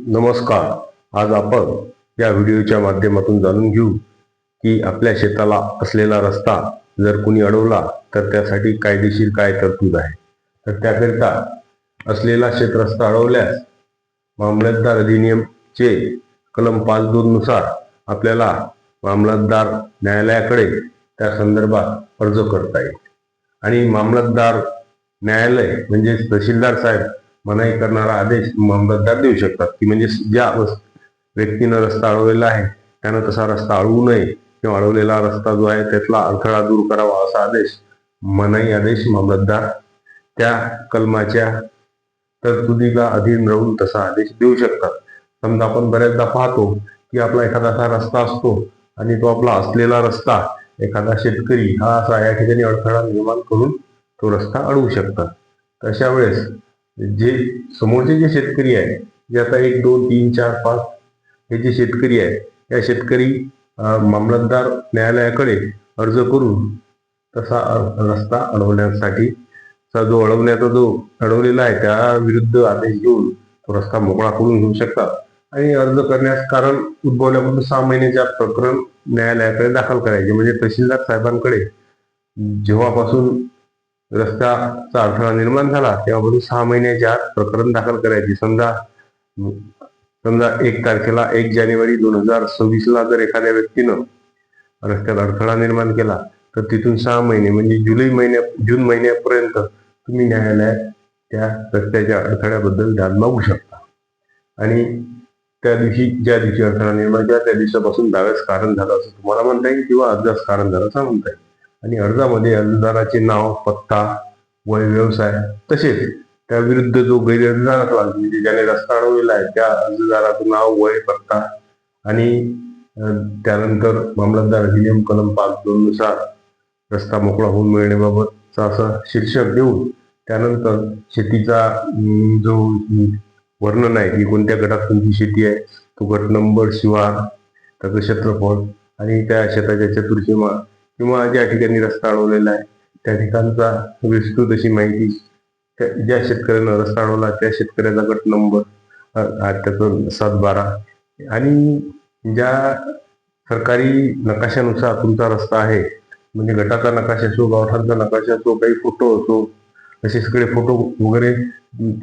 नमस्कार. आज आपण या व्हिडिओच्या माध्यमातून जाणून घेऊ की आपल्या शेताला असलेला रस्ता जर कोणी अडवला तर त्यासाठी कायदेशीर काय तरतूद आहे. तर त्याकरिता असलेला शेत रस्ता अडवल्यास मामलतदार अधिनियमचे कलम 5(2) नुसार आपल्याला मामलतदार न्यायालयाकडे त्या संदर्भात अर्ज करता येईल आणि मामलतदार न्यायालय म्हणजे तहसीलदार साहेब मनाई करणारा आदेश मामलतदार देऊ शकतात की म्हणजे ज्या व्यक्तीनं रस्ता अडवलेला आहे त्यानं तसा रस्ता अडवू नये किंवा अडवलेला रस्ता जो आहे त्यातला अडथळा दूर करावा असा आदेश मनाई आदेश मामलतदार त्या कलमाच्या तरतुदीला अधीन राहून तसा आदेश देऊ शकतात. समजा आपण बऱ्याचदा पाहतो की आपला एखादा असा रस्ता असतो आणि तो आपला असलेला रस्ता एखादा शेतकरी हा असा या ठिकाणी अडथळा निर्माण करून तो रस्ता अडवू शकतात. तशा वेळेस जे समोरचे जे शेतकरी आहे जे आता 1, 2, 3, 4, 5 हे जे शेतकरी आहे या शेतकरी मामलतदार न्यायालयाकडे अर्ज करून तसा रस्ता अडवण्यासाठी जो अडवलेला आहे त्या विरुद्ध आदेश घेऊन तो रस्ता मोकळा करून घेऊ शकतात. आणि अर्ज करण्यास कारण उद्भवल्यापासून 6 महिन्याच्या प्रकरण न्यायालयाकडे दाखल करायचे. म्हणजे तहसीलदार साहेबांकडे जेव्हापासून रस्त्याचा अडथळा निर्माण झाला तेव्हापासून 6 महिन्याच्या आत प्रकरण दाखल करायचे. समजा 1 तारखेला 1 जानेवारी 2026 ला जर एखाद्या व्यक्तीनं रस्त्यात अडथळा निर्माण केला तर तिथून 6 महिने म्हणजे जून महिन्यापर्यंत तुम्ही न्यायालयात त्या रस्त्याच्या अडथळ्याबद्दल दाद मागू शकता. आणि त्या दिवशी ज्या दिवशी अडथळा निर्माण केला त्या दिवसापासून दाव्यास कारण झालं असं तुम्हाला म्हणता येईल किंवा अर्जास कारण झालं असं म्हणता येईल. आणि अर्जामध्ये अर्जदाराचे नाव, पत्ता, वय, व्यवसाय तसेच त्या विरुद्ध जो गैरअर्जदार असला म्हणजे ज्याने रस्ता अडवलेला आहे त्या अर्जदाराचं नाव, वय, पत्ता आणि त्यानंतर मामलतदार अधिनियम कलम 5(2) नुसार रस्ता मोकळा होऊन मिळण्याबाबतचा असं शीर्षक देऊन त्यानंतर शेतीचा जो वर्णन आहे की कोणत्या गटात तुमची शेती आहे, तो गट नंबर, शिवार, त्याचं क्षेत्रफळ आणि त्या शेताच्या चतुर्सीमा किंवा ज्या ठिकाणी रस्ता अडवलेला आहे त्या ठिकाणचा विस्तृत अशी माहिती, ज्या शेतकऱ्यानं रस्ता अडवला त्या शेतकऱ्याचा गट नंबर, त्याचं 7-12 आणि ज्या सरकारी नकाशानुसार तुमचा रस्ता आहे म्हणजे गटाचा नकाशा असो, गावठाणचा नकाशा असो, काही फोटो असो, असे सगळे फोटो वगैरे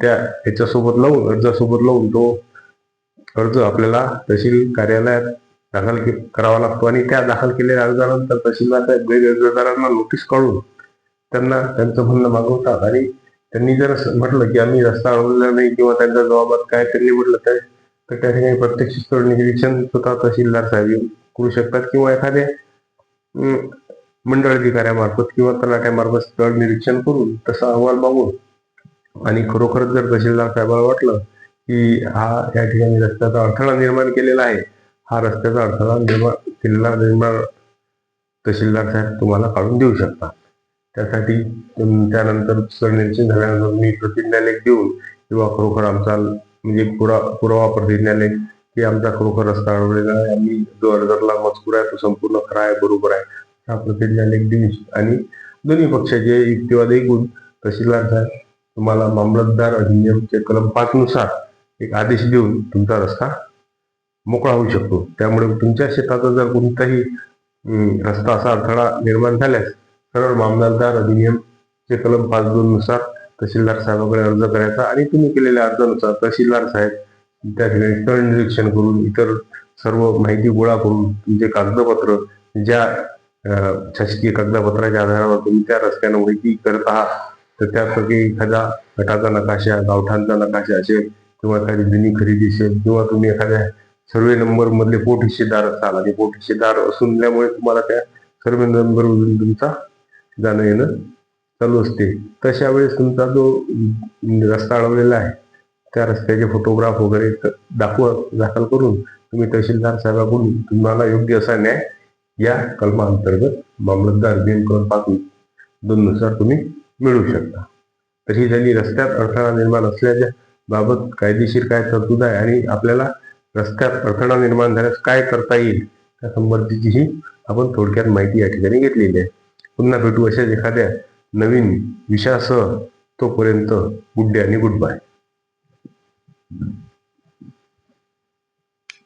त्या याच्यासोबत लावून अर्जासोबत लावून तो अर्ज आपल्याला तहसील कार्यालयात दाखल करावा लागतो. आणि त्या दाखल केलेल्या अर्जानंतर तहसीलदार साहेब गैरअर्जदारांना नोटीस काढून त्यांना त्यांचं म्हणणं मागवतात. आणि त्यांनी जर म्हटलं की आम्ही रस्ता अडवलेला नाही किंवा त्यांच्या जबाबात काय त्यांनी म्हटलं तर त्या ठिकाणी प्रत्यक्ष स्थळ निरीक्षण स्वतः तहसीलदार साहेब करू शकतात किंवा एखाद्या मंडळ अधिकाऱ्यामार्फत किंवा तलाठ्यामार्फत स्थळ निरीक्षण करून तसा अहवाल मागून आणि खरोखरच जर तहसीलदार साहेबांना वाटलं की हा या ठिकाणी रस्त्याचा अडथळा निर्माण केलेला आहे, हा रस्त्याचा अडथळा निर्माण तहसीलदार साहेब तुम्हाला काढून देऊ शकतात. त्यासाठी त्यानंतर स्थळ निरीक्षण झाल्यानंतर मी प्रतिज्ञालेख देऊन किंवा खरोखर आमचा म्हणजे पुरावा प्रतिज्ञालेख की आमचा खरोखर रस्ता अडवलेला आहे, आम्ही जो अर्जातला मजकूर आहे तो संपूर्ण खरा आहे, बरोबर आहे, हा प्रतिज्ञालेख देऊ आणि दोन्ही पक्षाचे युक्तिवाद ऐकून तहसीलदार साहेब तुम्हाला मामलतदार अधिनियमचे कलम 5 नुसार एक आदेश देऊन तुमचा रस्ता मोकळा होऊ शकतो. त्यामुळे तुमच्या शेताचा जर कोणताही रस्ता असा अडथळा निर्माण झाल्यास सरळ मामलतदार अधिनियमचे कलम 5(2) नुसार तहसीलदार साहेबांकडे अर्ज करायचा आणि तुम्ही केलेल्या अर्जानुसार तहसीलदार साहेब त्या ठिकाणी स्थळ निरीक्षण करून इतर सर्व माहिती गोळा करून तुमचे कागदपत्र ज्या शासकीय कागदपत्राच्या आधारावर तुम्ही त्या रस्त्यानं माहिती करत आहात तर त्यापैकी एखादा गटाचा नकाशा, गावठाणचा नकाशा असेल किंवा एखादी जुनी खरेदी असेल किंवा तुम्ही एखाद्या सर्वे नंबर मधले पोट हिस्सेदार असाल आणि पोट हिस्सेदार असल्यामुळे तुम्हाला त्या सर्वे नंबरवरून तुमचा जाणं येणं चालू असते. तशा वेळेस तुमचा जो रस्ता अडवलेला आहे त्या रस्त्याचे फोटोग्राफ वगैरे दाखल करून तुम्ही तहसीलदार साहेबांकडून तुम्हाला योग्य असा न्याय या कलमाअंतर्गत मामलतदार अधिनियम कलम 5(2) नुसार तुम्ही मिळू शकता. तर ही झाली रस्त्यात अडथळा निर्माण असल्याच्या बाबत कायदेशीर काय तरतूद आहे आणि आपल्याला रस्त्यात अडथळा निर्माण झाल्यास काय करता येईल त्या संबंधीची ही आपण थोडक्यात माहिती या ठिकाणी घेतलेली आहे. पुन्हा भेटू अशाच एखाद्या नवीन विषयासह. तोपर्यंत गुड डे आणि गुड बाय.